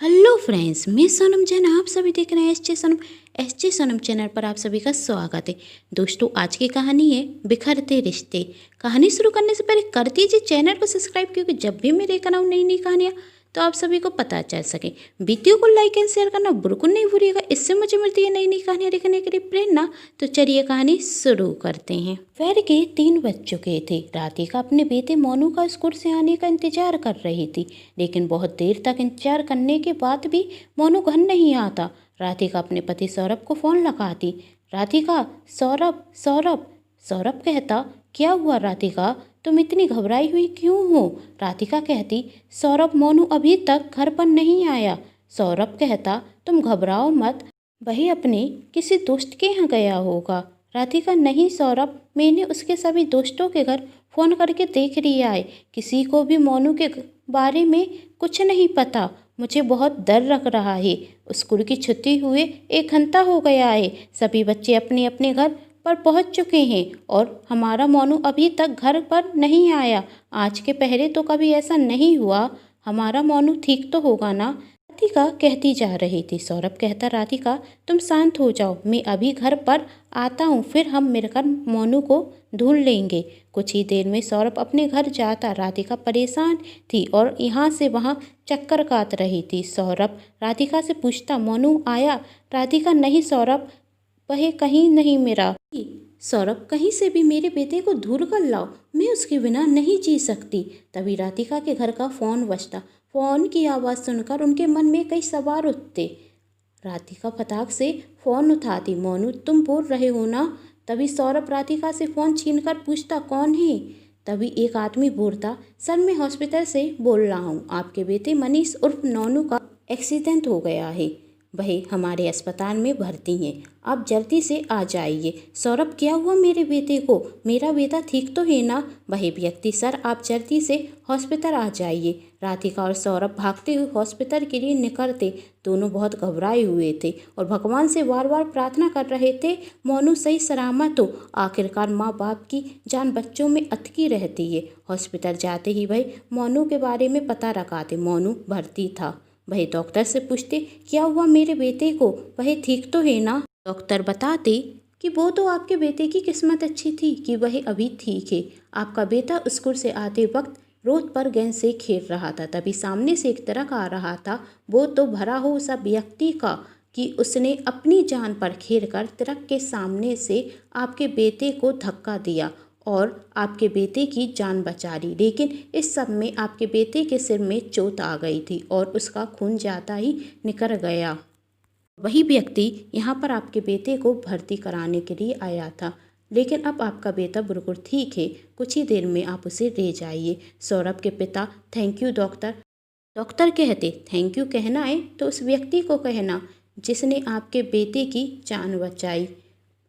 Hello friends, मैं सोनम जैन। आप सभी देख रहे हैं एस जे सोनम चैनल पर आप सभी का स्वागत है। दोस्तों, आज की कहानी है बिखरते रिश्ते। कहानी शुरू करने से पहले कर दीजिए चैनल को सब्सक्राइब, क्योंकि जब भी मैं लेकर आऊँ नई नई कहानियाँ तो आप सभी को पता चल सके। वीडियो को लाइक एंड शेयर करना बिल्कुल नहीं भूलिएगा, इससे मुझे मिलती है नई नई कहानियाँ लिखने के लिए प्रेरणा। तो चलिए कहानी शुरू करते हैं। दोपहर के 3 बज चुके थे। राधिका अपने बेटे मोनू का स्कूल से आने का इंतजार कर रही थी, लेकिन बहुत देर तक इंतजार करने के बाद भी मोनू घर नहीं आता। राधिका अपने पति सौरभ को फ़ोन लगाती। राधिका, सौरभ सौरभ। सौरभ कहता, क्या हुआ राधिका, तुम इतनी घबराई हुई क्यों हो? राधिका कहती, सौरभ, मोनू अभी तक घर पर नहीं आया। सौरभ कहता, तुम घबराओ मत, वही अपने किसी दोस्त के यहाँ गया होगा। राधिका, नहीं सौरभ, मैंने उसके सभी दोस्तों के घर फ़ोन करके देख लिया है, किसी को भी मोनू के बारे में कुछ नहीं पता। मुझे बहुत डर लग रहा है। स्कूल की छुट्टी हुए 1 घंटा हो गया है, सभी बच्चे अपने अपने घर पर पहुंच चुके हैं और हमारा मोनू अभी तक घर पर नहीं आया। आज के पहले तो कभी ऐसा नहीं हुआ। हमारा मोनू ठीक तो होगा ना? राधिका कहती जा रही थी। सौरभ कहता, राधिका तुम शांत हो जाओ, मैं अभी घर पर आता हूँ, फिर हम मिलकर मोनू को ढूंढ लेंगे। कुछ ही देर में सौरभ अपने घर जाता। राधिका परेशान थी और यहाँ से वहाँ चक्कर काट रही थी। सौरभ राधिका से पूछता, मोनू आया? राधिका, नहीं सौरभ, वह कहीं नहीं मिला। सौरभ, कहीं से भी मेरे बेटे को ढूंढ कर लाओ, मैं उसके बिना नहीं जी सकती। तभी राधिका के घर का फ़ोन बजता। फ़ोन की आवाज़ सुनकर उनके मन में कई सवाल उठते। राधिका फटाक से फ़ोन उठाती। मोनू, तुम बोल रहे हो ना? तभी सौरभ राधिका से फ़ोन छीनकर पूछता, कौन है? तभी एक आदमी बोलता, सर मैं हॉस्पिटल से बोल रहा हूँ, आपके बेटे मनीष उर्फ नोनू का एक्सीडेंट हो गया है, वह हमारे अस्पताल में भर्ती हैं, आप जल्दी से आ जाइए। सौरभ, क्या हुआ मेरे बेटे को? मेरा बेटा ठीक तो है ना? वह व्यक्ति, सर आप जल्दी से हॉस्पिटल आ जाइए। राधिका और सौरभ भागते हुए हॉस्पिटल के लिए निकलते। दोनों बहुत घबराए हुए थे और भगवान से बार बार प्रार्थना कर रहे थे, मोनू सही सलामत हो। आखिरकार माँ बाप की जान बच्चों में अटकी रहती है। हॉस्पिटल जाते ही वह मोनू के बारे में पता लगाते। मोनू भर्ती था। वह डॉक्टर से पूछते, क्या हुआ मेरे बेटे को, वह ठीक तो है ना? डॉक्टर बताते कि वो तो आपके बेटे की किस्मत अच्छी थी कि वह अभी ठीक है। आपका बेटा स्कूल से आते वक्त रोड पर गेंद से खेल रहा था, तभी सामने से एक ट्रक आ रहा था। वो तो भरा हो सब व्यक्ति का कि उसने अपनी जान पर खेलकर ट्रक के सामने से आपके बेटे को धक्का दिया और आपके बेटे की जान बचा ली। लेकिन इस सब में आपके बेटे के सिर में चोट आ गई थी और उसका खून जाता ही निकल गया। वही व्यक्ति यहाँ पर आपके बेटे को भर्ती कराने के लिए आया था, लेकिन अब आपका बेटा बिल्कुल ठीक है, कुछ ही देर में आप उसे ले जाइए। सौरभ के पिता, थैंक यू डॉक्टर। डॉक्टर कहते, थैंक यू कहना है तो उस व्यक्ति को कहना जिसने आपके बेटे की जान बचाई।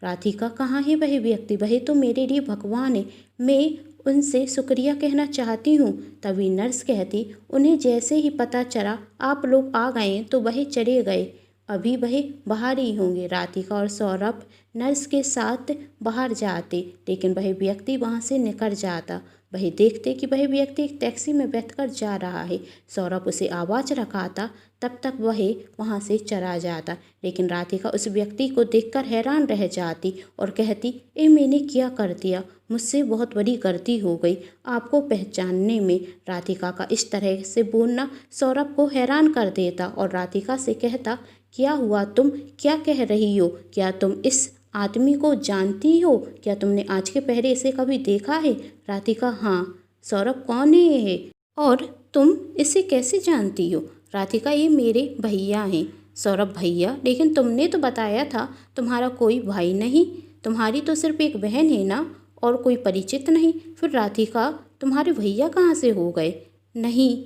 राधिका, कहाँ है वह व्यक्ति? वह तो मेरे लिए भगवान है, मैं उनसे शुक्रिया कहना चाहती हूँ। तभी नर्स कहती, उन्हें जैसे ही पता चला आप लोग आ गए तो वह चले गए, अभी वह बाहर ही होंगे। राधिका और सौरभ नर्स के साथ बाहर जाते, लेकिन वह व्यक्ति वहाँ से निकल जाता। वह देखते कि वह व्यक्ति एक टैक्सी में बैठकर जा रहा है। सौरभ उसे आवाज़ लगाता, तब तक वह वहाँ से चला जाता। लेकिन राधिका उस व्यक्ति को देखकर हैरान रह जाती और कहती, ए मैंने क्या कर दिया, मुझसे बहुत बड़ी गलती हो गई आपको पहचानने में। राधिका का इस तरह से बोलना सौरभ को हैरान कर देता और राधिका से कहता, क्या हुआ, तुम क्या कह रही हो? क्या तुम इस आदमी को जानती हो? क्या तुमने आज के पहले इसे कभी देखा है? राधिका, हाँ। सौरभ, कौन है ये और तुम इसे कैसे जानती हो? राधिका, ये मेरे भैया हैं। सौरभ, भैया? लेकिन तुमने तो बताया था तुम्हारा कोई भाई नहीं, तुम्हारी तो सिर्फ एक बहन है ना, और कोई परिचित नहीं। फिर राधिका, तुम्हारे भैया कहाँ से हो गए? नहीं,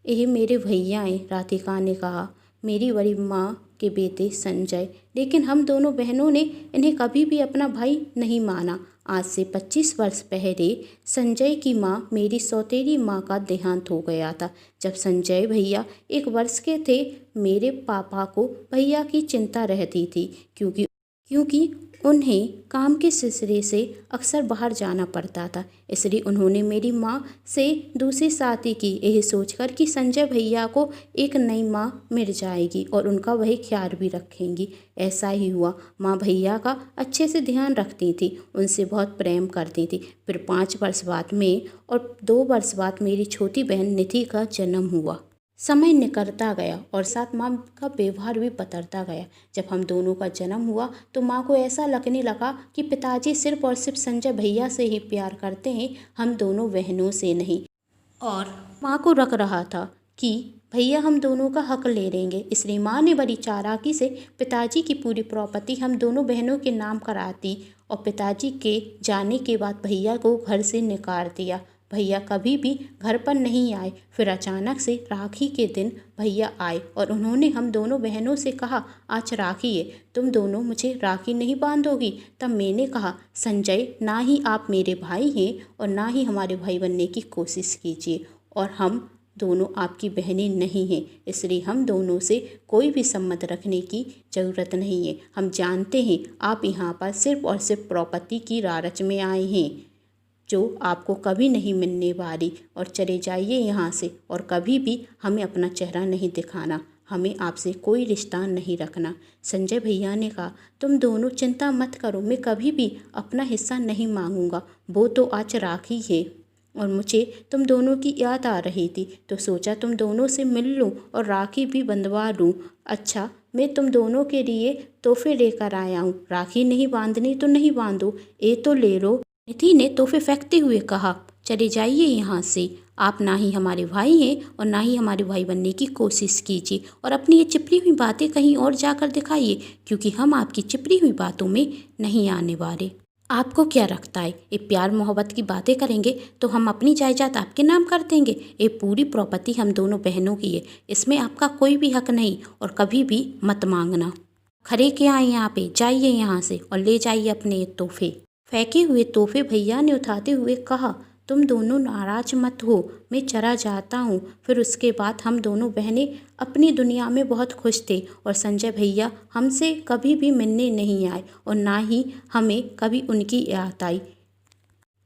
ये मेरे भैया हैं, राधिका ने कहा, मेरी बड़ी माँ के बेटे संजय। लेकिन हम दोनों बहनों ने इन्हें कभी भी अपना भाई नहीं माना। आज से 25 वर्ष पहले संजय की माँ, मेरी सौतेली माँ का देहांत हो गया था। जब संजय भैया 1 वर्ष के थे, मेरे पापा को भैया की चिंता रहती थी, क्योंकि उन्हें काम के सिलसिले से अक्सर बाहर जाना पड़ता था। इसलिए उन्होंने मेरी माँ से दूसरी शादी की, यही सोचकर कि संजय भैया को एक नई माँ मिल जाएगी और उनका वही ख्याल भी रखेंगी। ऐसा ही हुआ। माँ भैया का अच्छे से ध्यान रखती थी, उनसे बहुत प्रेम करती थी। फिर 5 वर्ष बाद में और 2 वर्ष बाद मेरी छोटी बहन निधि का जन्म हुआ। समय निकलता गया और साथ माँ का व्यवहार भी बदलता गया। जब हम दोनों का जन्म हुआ तो माँ को ऐसा लगने लगा कि पिताजी सिर्फ और सिर्फ संजय भैया से ही प्यार करते हैं, हम दोनों बहनों से नहीं। और माँ को लग रहा था कि भैया हम दोनों का हक ले लेंगे। इसलिए माँ ने बड़ी चालाकी से पिताजी की पूरी प्रॉपर्टी हम दोनों बहनों के नाम करा दी और पिताजी के जाने के बाद भैया को घर से निकाल दिया। भैया कभी भी घर पर नहीं आए। फिर अचानक से राखी के दिन भैया आए और उन्होंने हम दोनों बहनों से कहा, आज राखी है, तुम दोनों मुझे राखी नहीं बांधोगी। तब मैंने कहा, संजय, ना ही आप मेरे भाई हैं और ना ही हमारे भाई बनने की कोशिश कीजिए, और हम दोनों आपकी बहनें नहीं हैं, इसलिए हम दोनों से कोई भी संबंध रखने की ज़रूरत नहीं है। हम जानते हैं आप यहाँ पर सिर्फ और सिर्फ प्रॉपर्टी की लालच में आए हैं, जो आपको कभी नहीं मिलने वाली, और चले जाइए यहाँ से और कभी भी हमें अपना चेहरा नहीं दिखाना, हमें आपसे कोई रिश्ता नहीं रखना। संजय भैया ने कहा, तुम दोनों चिंता मत करो, मैं कभी भी अपना हिस्सा नहीं मांगूंगा। वो तो आज राखी है और मुझे तुम दोनों की याद आ रही थी, तो सोचा तुम दोनों से मिल लूँ और राखी भी बंधवा लूँ। अच्छा, मैं तुम दोनों के लिए तोहफे लेकर आया हूँ, राखी नहीं बांधनी तो नहीं बांधो, ये तो ले लो। निधि ने तोहफे फेंकते हुए कहा, चले जाइए यहाँ से, आप ना ही हमारे भाई हैं और ना ही हमारे भाई बनने की कोशिश कीजिए, और अपनी ये चिपरी हुई बातें कहीं और जाकर दिखाइए, क्योंकि हम आपकी चिपरी हुई बातों में नहीं आने वाले। आपको क्या रखता है, ये प्यार मोहब्बत की बातें करेंगे तो हम अपनी जायदाद आपके नाम कर देंगे? ये पूरी प्रॉपर्टी हम दोनों बहनों की है, इसमें आपका कोई भी हक नहीं, और कभी भी मत मांगना। खरे क्या है यहाँ पे, जाइए यहाँ से और ले जाइए अपने ये तोहफे। फेंके हुए तोहफे भैया ने उठाते हुए कहा, तुम दोनों नाराज मत हो, मैं चला जाता हूँ। फिर उसके बाद हम दोनों बहनें अपनी दुनिया में बहुत खुश थे और संजय भैया हमसे कभी भी मिलने नहीं आए और ना ही हमें कभी उनकी याद आई।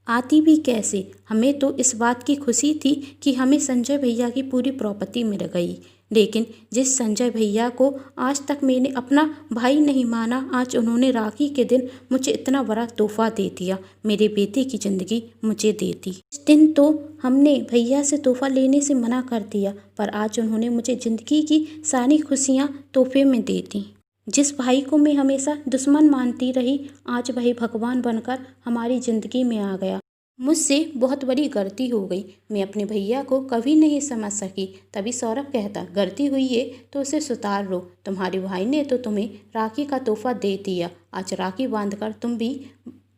आती भी कैसे, हमें तो इस बात की खुशी थी कि हमें संजय भैया की पूरी प्रॉपर्टी मिल गई, लेकिन जिस संजय भैया को आज तक मैंने अपना भाई नहीं माना, आज उन्होंने राखी के दिन मुझे इतना बड़ा तोहफा दे दिया। मेरे बेटे की ज़िंदगी मुझे दे दी। इस दिन तो हमने भैया से तोहफा लेने से मना कर दिया, पर आज उन्होंने मुझे ज़िंदगी की सारी खुशियाँ तोहफे में दे दी। जिस भाई को मैं हमेशा दुश्मन मानती रही, आज वही भगवान बनकर हमारी ज़िंदगी में आ गया। मुझसे बहुत बड़ी गलती हो गई, मैं अपने भैया को कभी नहीं समझ सकी। तभी सौरभ कहता, गलती हुई है तो उसे सुधार लो, तुम्हारे भाई ने तो तुम्हें राखी का तोहफा दे दिया, आज राखी बांधकर तुम भी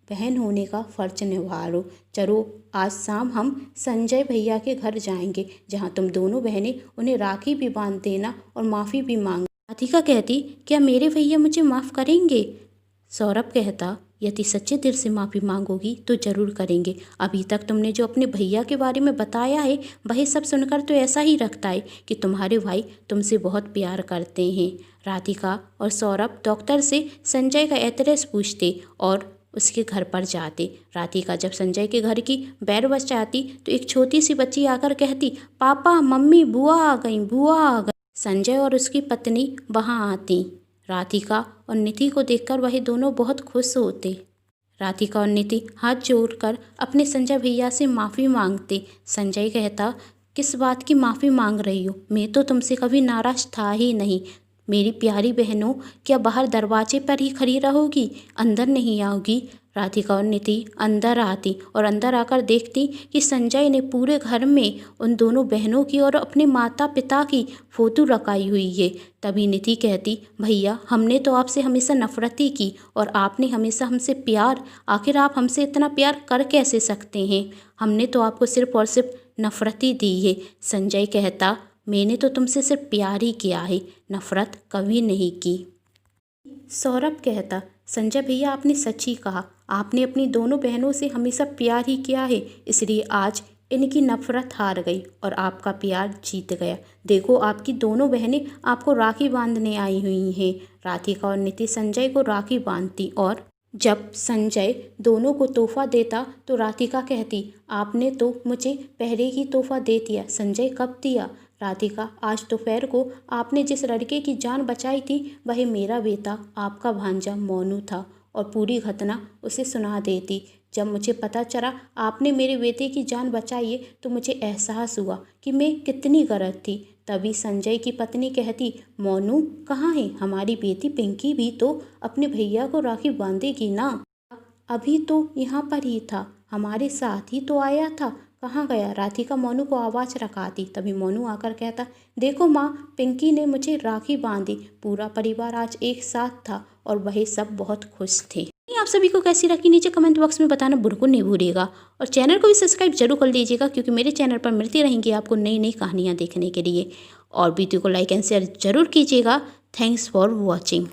बहन होने का फर्ज निभा लो। चलो आज शाम हम संजय भैया के घर जाएंगे, जहाँ तुम दोनों बहनें उन्हें राखी भी बांध देना और माफ़ी भी मांग। राधिका कहती, क्या मेरे भैया मुझे माफ़ करेंगे? सौरभ कहता, यदि सच्चे दिल से माफ़ी मांगोगी तो ज़रूर करेंगे। अभी तक तुमने जो अपने भैया के बारे में बताया है, वही सब सुनकर तो ऐसा ही लगता है कि तुम्हारे भाई तुमसे बहुत प्यार करते हैं। राधिका और सौरभ डॉक्टर से संजय का एड्रेस पूछते और उसके घर पर जाते। राधिका जब संजय के घर की बैल बजाती तो एक छोटी सी बच्ची आकर कहती, पापा, मम्मी, बुआ आ गई, बुआ आ गई। संजय और उसकी पत्नी वहाँ आती। राधिका और निधि को देखकर वही दोनों बहुत खुश होते। राधिका और निधि हाथ जोड़कर अपने संजय भैया से माफ़ी मांगते। संजय कहता, किस बात की माफ़ी मांग रही हो, मैं तो तुमसे कभी नाराज़ था ही नहीं। मेरी प्यारी बहनों, क्या बाहर दरवाजे पर ही खड़ी रहोगी, अंदर नहीं आओगी? राधिका और निधि अंदर आती और अंदर आकर देखती कि संजय ने पूरे घर में उन दोनों बहनों की और अपने माता पिता की फ़ोटो रखाई हुई है। तभी निधि कहती, भैया हमने तो आपसे हमेशा नफ़रत ही की और आपने हमेशा हमसे प्यार, आखिर आप हमसे इतना प्यार कर कैसे सकते हैं? हमने तो आपको सिर्फ और सिर्फ नफ़रत ही दी है। संजय कहता, मैंने तो तुमसे सिर्फ प्यार ही किया है, नफ़रत कभी नहीं की। सौरभ कहता, संजय भैया आपने सच ही कहा, आपने अपनी दोनों बहनों से हमेशा प्यार ही किया है, इसलिए आज इनकी नफरत हार गई और आपका प्यार जीत गया। देखो आपकी दोनों बहनें आपको राखी बांधने आई हुई हैं। राधिका और नीति संजय को राखी बांधती और जब संजय दोनों को तोहफा देता तो राधिका कहती, आपने तो मुझे पहले ही तोहफा दे दिया। संजय, कब दिया? राधिका, आज दोपहर को आपने जिस लड़के की जान बचाई थी वह मेरा बेटा, आपका भांजा मोनू था। और पूरी घटना उसे सुना देती। जब मुझे पता चला आपने मेरे बेटे की जान बचाई है तो मुझे एहसास हुआ कि मैं कितनी गलत थी। तभी संजय की पत्नी कहती, मोनू कहाँ है? हमारी बेटी पिंकी भी तो अपने भैया को राखी बांधेगी ना। अभी तो यहाँ पर ही था, हमारे साथ ही तो आया था, कहाँ गया? राधिका मोनू को आवाज़ लगाती। तभी मोनू आकर कहता, देखो माँ, पिंकी ने मुझे राखी बांधी। पूरा परिवार आज एक साथ था और वह सब बहुत खुश थे। आप सभी को कैसी लगी नीचे कमेंट बॉक्स में बताना बिल्कुल नहीं भूलिएगा और चैनल को भी सब्सक्राइब जरूर कर लीजिएगा, क्योंकि मेरे चैनल पर मिलती रहेंगी आपको नई नई कहानियाँ देखने के लिए। और वीडियो को लाइक एंड शेयर जरूर कीजिएगा। Thanks for watching.